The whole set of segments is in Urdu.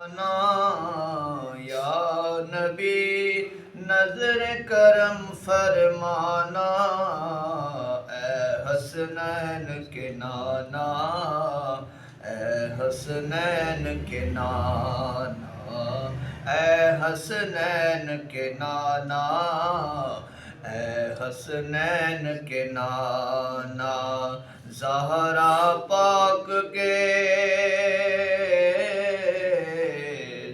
یا نبی نظر کرم فرمانا، اے حسنین کے نانا، اے حسنین کے نانا، اے حسنین کے نانا، اے حسنین کے نانا، زہرا پاک کے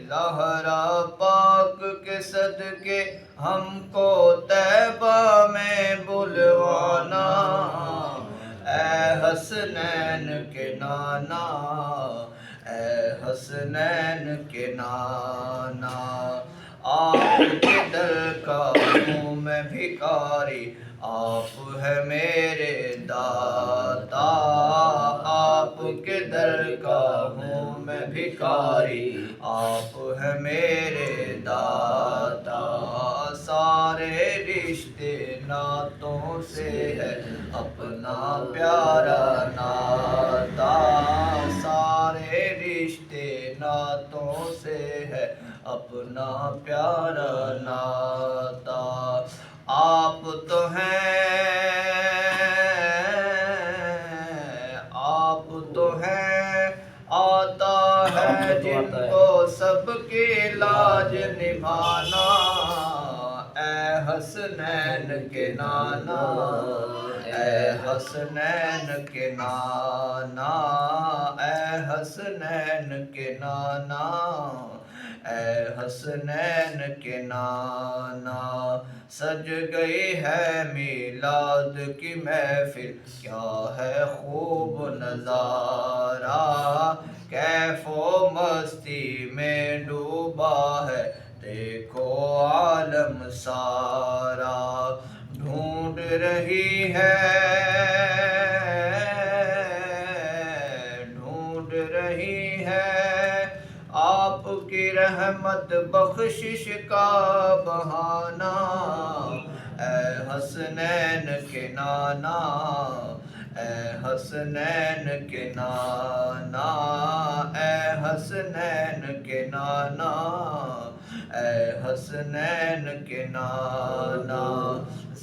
زہرا پاک کے صدقے ہم کو طیبہ میں بلوانا، اے حسنین کے نانا، اے حسنین کے نانا، آپ کے در کا ہوں میں بھکاری، آپ ہے میرے داتا، آپ کے در کا ہوں میں بھکاری، آپ ہے میرے داتا، سارے رشتے ناتوں سے ہے اپنا پیارا ناتا، سارے رشتے ناتوں سے ہے اپنا پیارا ناتا، آپ تو ہیں، آپ تو ہیں، آتا ہے جن کو سب کی لاج نبھانا، اے حسنین کے نانا، اے حسنین کے نانا، اے حسنین کے نانا، اے حسنین کے نانا، سج گئی ہے میلاد کی محفل، کیا ہے خوب نظارہ، کیف و مستی میں ڈوبا ہے دیکھو عالم سارا، ڈھونڈ رہی ہے آپ کی رحمت بخشش کا بہانہ، اے حسنین کے نانا، اے حسنین کے نانا، اے حسنین کے نانا، اے حسنین کے نانا،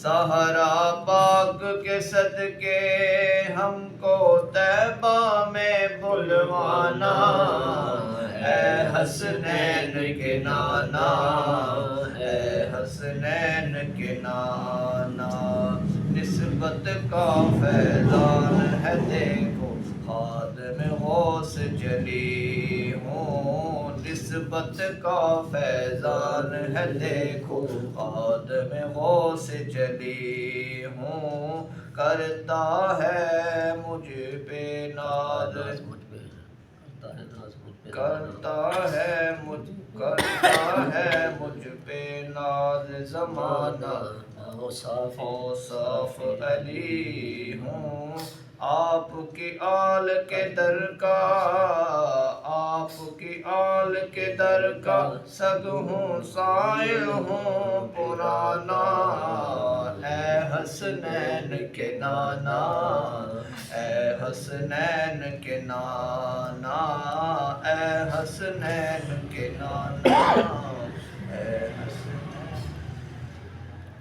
زہرا پاک کے صدقے ہم کو طیبہ میں بلوانا، اے حسنین کے نانا، اے حسنین کے نانا، نسبت کا فیضان ہے دیکھو خادم غوث جلی ہوں، نسبت کا فیضان ہے دیکھو خادم غوث جلی ہوں، کرتا ہے مجھ پہ ناز، کرتا ہے مجھ پہ ناز زمانہ، اوصاف علی ہوں، آپ کی آل کے در کا، آپ کی آل کے در کا سگ ہوں، سائل ہوں پرانا، اے حسنین کے نانا، اے حسنین کے نانا، اے حسنین کے نانا، اے